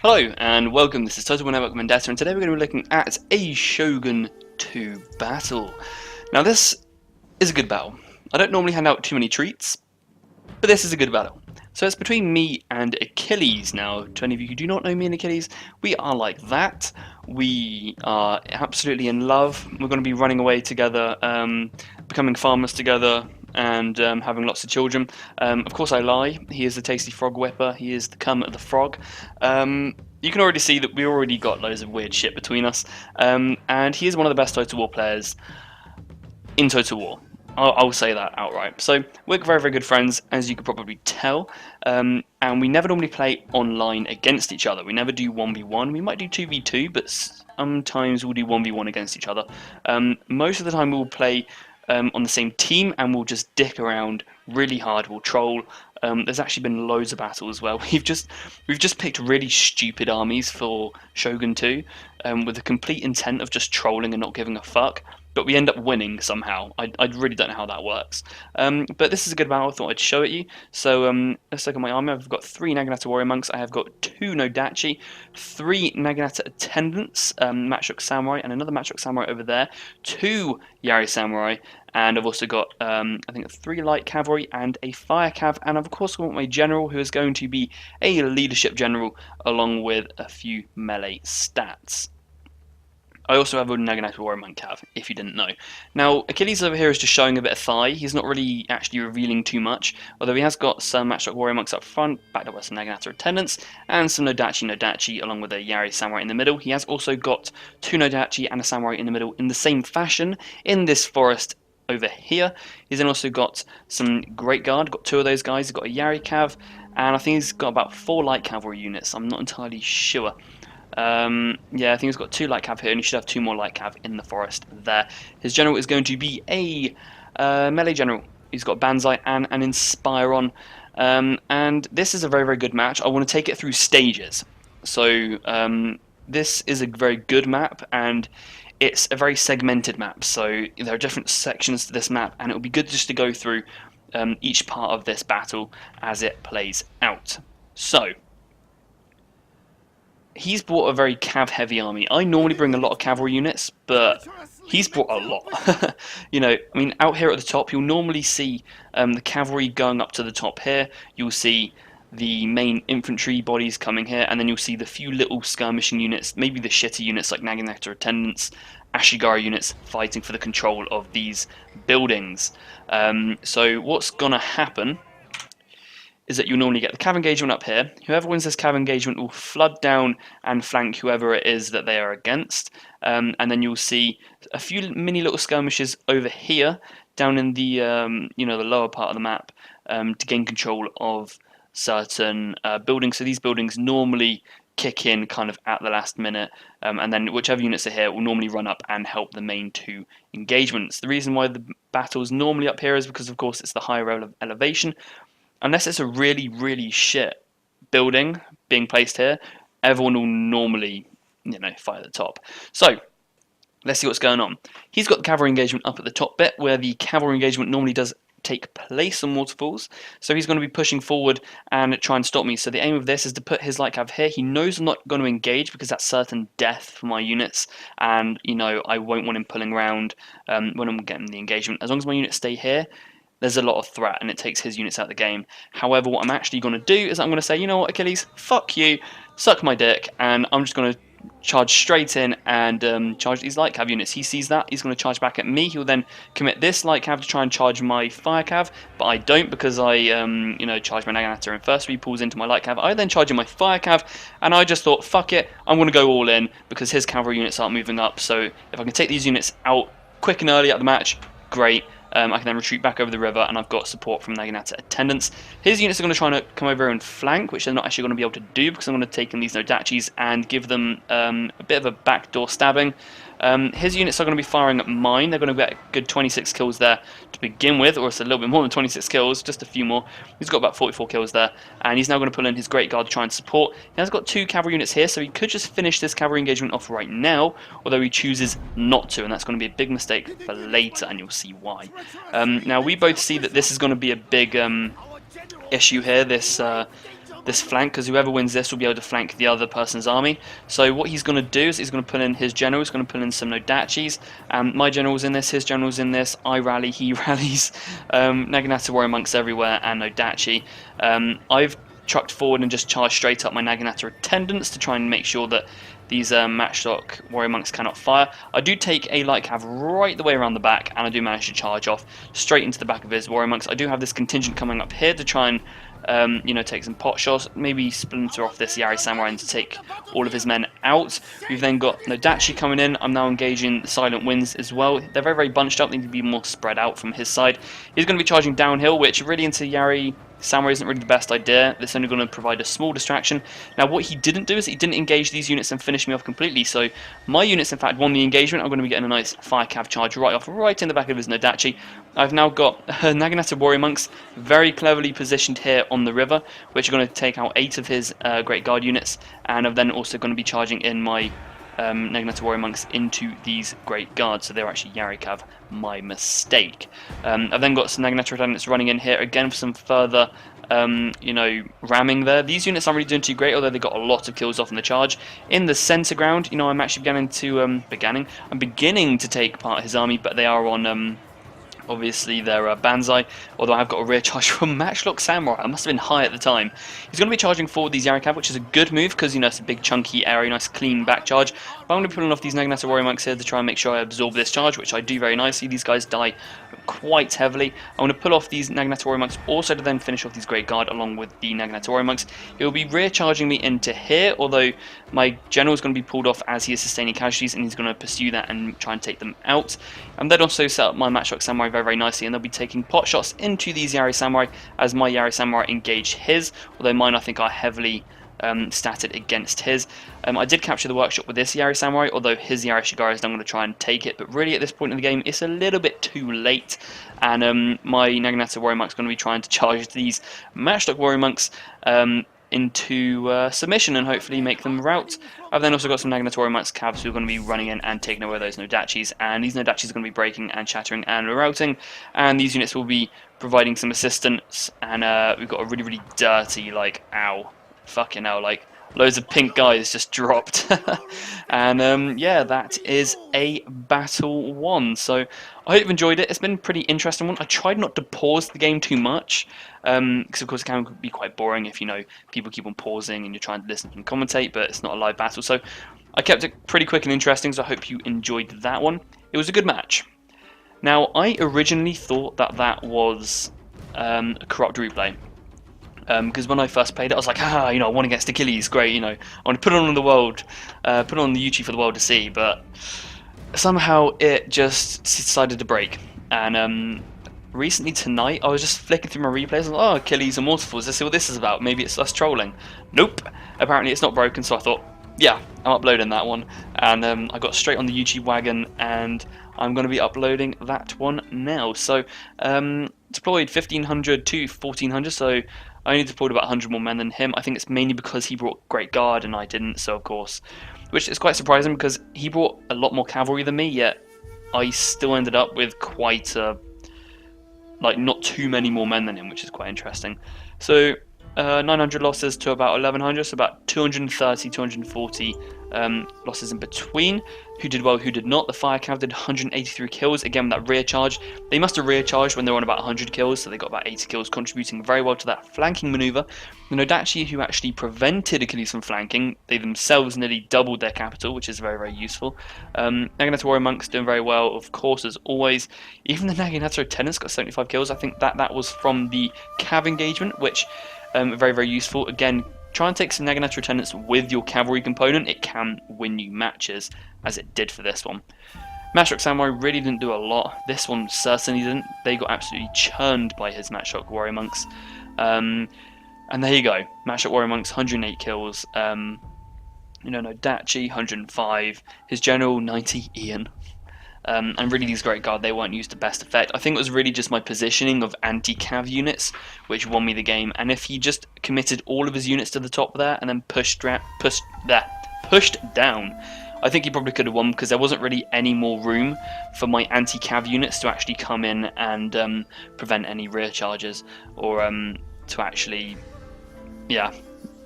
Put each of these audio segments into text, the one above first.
Hello and welcome, this is Total Network Vendetta, and today we're going to be looking at a Shogun 2 battle. Now this is a good battle. I don't normally hand out too many treats, but this is a good battle. So it's between me and Achilles. Now, to any of you who do not know me and Achilles, we are like that. We are absolutely in love. We're going to be running away together, becoming farmers together, and having lots of children. Of course I lie, he is the tasty frog whipper, he is the cum of the frog. You can already see that we already got loads of weird shit between us, and he is one of the best Total War players in Total War. I'll say that outright. So we're very, very good friends, as you could probably tell, and we never normally play online against each other. We never do 1v1, we might do 2v2, but sometimes we'll do 1v1 against each other. Most of the time we'll play on the same team, and we'll just dick around really hard. We'll troll. There's actually been loads of battles where we've just picked really stupid armies for Shogun 2, with the complete intent of just trolling and not giving a fuck. But we end up winning somehow. I really don't know how that works. But this is a good battle. I thought I'd show it you. So let's look at my army. I've got 3 Naginata Warrior Monks. I have got 2 Nodachi, 3 Naginata Attendants, Matchlock Samurai, and another Matchlock Samurai over there, 2 Yari Samurai, and I've also got, I think, 3 Light Cavalry and a Fire Cav, and I've of course got my General, who is going to be a Leadership General, along with a few melee stats. I also have a Naginata Warrior Monk Cav, if you didn't know. Now, Achilles over here is just showing a bit of thigh. He's not really actually revealing too much, although he has got some Matchlock Warrior Monks up front, backed up by some Naginata Attendants, and some Nodachi, along with a Yari Samurai in the middle. He has also got 2 Nodachi and a Samurai in the middle in the same fashion in this forest over here. He's then also got some Great Guard, got 2 of those guys. He's got a Yari Cav, and I think he's got about 4 Light Cavalry units. I'm not entirely sure. Yeah, I think he's got 2 Light Cav here, and he should have 2 more Light Cav in the forest there. His general is going to be a melee general. He's got Banzai and an Inspiron, and this is a very, very good match. I want to take it through stages. So this is a very good map, and it's a very segmented map. So there are different sections to this map, and it will be good just to go through each part of this battle as it plays out. So he's brought a very cav-heavy army. I normally bring a lot of cavalry units, but he's brought a lot. You know, I mean, out here at the top, you'll normally see the cavalry going up to the top here. You'll see the main infantry bodies coming here, and then you'll see the few little skirmishing units, maybe the shitty units like Naginata Attendants, Ashigara units, fighting for the control of these buildings. So what's going to happen is that you'll normally get the cav engagement up here. Whoever wins this cav engagement will flood down and flank whoever it is that they are against. And then you'll see a few mini little skirmishes over here, down in the the lower part of the map, to gain control of certain buildings. So these buildings normally kick in kind of at the last minute, and then whichever units are here will normally run up and help the main 2 engagements. The reason why the battle is normally up here is because, of course, it's the higher elevation. Unless it's a really, really shit building being placed here, everyone will normally, fight at the top. So, let's see what's going on. He's got the cavalry engagement up at the top bit, where the cavalry engagement normally does take place on Waterfalls. So he's going to be pushing forward and try and stop me. So the aim of this is to put his Light Cav here. He knows I'm not going to engage because that's certain death for my units, and, I won't want him pulling around when I'm getting the engagement. As long as my units stay here, there's a lot of threat, and it takes his units out of the game. However, what I'm actually going to do is I'm going to say, you know what, Achilles, fuck you, suck my dick, and I'm just going to charge straight in and charge these Light Cav units. He sees that, he's going to charge back at me. He'll then commit this Light Cav to try and charge my Fire Cav, but I don't, because I, charge my Naginata in first. So he pulls into my Light Cav. I then charge in my Fire Cav, and I just thought, fuck it, I'm going to go all in, because his cavalry units aren't moving up. So if I can take these units out quick and early at the match, great. I can then retreat back over the river, and I've got support from Naginata Attendants. His units are going to try and come over and flank, which they're not actually going to be able to do, because I'm going to take in these Nodachis and give them a bit of a backdoor stabbing. His units are going to be firing at mine. They're going to get a good 26 kills there to begin with, or it's a little bit more than 26 kills, just a few more. He's got about 44 kills there, and he's now going to pull in his Great Guard to try and support. He has got 2 cavalry units here, so he could just finish this cavalry engagement off right now, although he chooses not to, and that's going to be a big mistake for later, and you'll see why. Now, we both see that this is going to be a big issue here, this this flank, because whoever wins this will be able to flank the other person's army. So what he's going to do is he's going to pull in his general, he's going to pull in some Nodachis. My general's in this, his general's in this, I rally, he rallies, Naginata warrior monks everywhere, and Nodachi. I've trucked forward and just charged straight up my Naginata attendants to try and make sure that these matchlock warrior monks cannot fire. I do take a light cav right the way around the back, and I do manage to charge off straight into the back of his warrior monks. I do have this contingent coming up here to try and take some pot shots, maybe splinter off this Yari Samurai and to take all of his men out. We've then got Nodachi coming in. I'm now engaging the Silent Winds as well. They're very, very bunched up. They need to be more spread out from his side. He's going to be charging downhill, which really into Yari Samurai isn't really the best idea. It's only going to provide a small distraction. Now, what he didn't do is he didn't engage these units and finish me off completely. So my units, in fact, won the engagement. I'm going to be getting a nice fire cav charge right in the back of his Nodachi. I've now got Naginata warrior monks very cleverly positioned here on the river, which are going to take out 8 of his Great Guard units, and I'm then also going to be charging in my Naginata warrior monks into these Great Guards, so they're actually Yari Cav, my mistake. I've then got some Naginata attendants running in here again for some further ramming there. These units aren't really doing too great, although they got a lot of kills off in the charge. In the centre ground, I'm actually beginning to take part of his army, but they are on obviously their Banzai, although I've got a rear charge from Matchlock Samurai. I must have been high at the time. He's going to be charging forward these Yari Cav, which is a good move because it's a big chunky area, nice clean back charge. But I'm going to be pulling off these Naginata warrior monks here to try and make sure I absorb this charge, which I do very nicely. These guys die quite heavily. I'm going to pull off these Naginata warrior monks also to then finish off these Great Guard along with the Naginata warrior monks. He'll be rear charging me into here, although my general is going to be pulled off as he is sustaining casualties, and he's going to pursue that and try and take them out. And then also set up my Matchlock Samurai very, very nicely, and they'll be taking pot shots into these Yari Samurai as my Yari Samurai engage his, although mine I think are heavily statted against his. I did capture the workshop with this Yari Samurai, although his Yari Shigara is now going to try and take it, but really at this point in the game it's a little bit too late, and my Naginata warrior monks going to be trying to charge these Matchlock warrior monks into submission and hopefully make them rout. I've then also got some Naginata warrior monks cavs who are going to be running in and taking away those Nodachis, and these Nodachis are going to be breaking and shattering and routing, and these units will be providing some assistance, and we've got a really, really dirty, fucking hell, loads of pink guys just dropped. And yeah, that is a battle won. So I hope you've enjoyed it. It's been a pretty interesting one. I tried not to pause the game too much, because of course it can be quite boring if people keep on pausing and you're trying to listen and commentate, but it's not a live battle. So I kept it pretty quick and interesting, so I hope you enjoyed that one. It was a good match. Now, I originally thought that was a corrupt replay. Because when I first played it, I was like, I won against Achilles, great, I want to put it on the world, put it on the YouTube for the world to see, but somehow it just decided to break. And recently tonight, I was just flicking through my replays, and I was like, Achilles and Waterfalls, let's see what this is about, maybe it's us trolling. Nope, apparently it's not broken, so I thought, yeah, I'm uploading that one, and I got straight on the YouTube wagon, and I'm going to be uploading that one now. So, deployed 1500 to 1400, so I only deployed about 100 more men than him. I think it's mainly because he brought Great Guard and I didn't, so of course, which is quite surprising because he brought a lot more cavalry than me, yet I still ended up with quite not too many more men than him, which is quite interesting. So 900 losses to about 1100, so about 230, 240 losses in between. Who did well, who did not? The Fire Cav did 183 kills, again with that rear charge. They must have rear charged when they were on about 100 kills, so they got about 80 kills, contributing very well to that flanking maneuver. The Nodachi, who actually prevented Achilles from flanking, they themselves nearly doubled their capital, which is very, very useful. Naginata warrior monks doing very well, of course, as always. Even the Naginata attendants got 75 kills. I think that was from the Cav engagement, which very, very useful. Again, try and take some Naginata attendants with your cavalry component. It can win you matches, as it did for this one. Matchlock Samurai really didn't do a lot. This one certainly didn't. They got absolutely churned by his Matchlock warrior monks. And there you go. Matchlock warrior monks, 108 kills. Nodachi, 105. His general, 90, Ian. And really these Great Guard, they weren't used to best effect. I think it was really just my positioning of anti-cav units which won me the game, and if he just committed all of his units to the top there and then pushed down, I think he probably could have won, because there wasn't really any more room for my anti-cav units to actually come in and prevent any rear charges, or to actually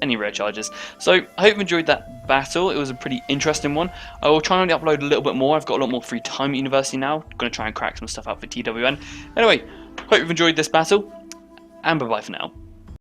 any rare charges. So I hope you enjoyed that battle. It was a pretty interesting one. I will try and upload a little bit more. I've got a lot more free time at university now. I'm going to try and crack some stuff out for TWN. Anyway, hope you've enjoyed this battle, and bye bye for now.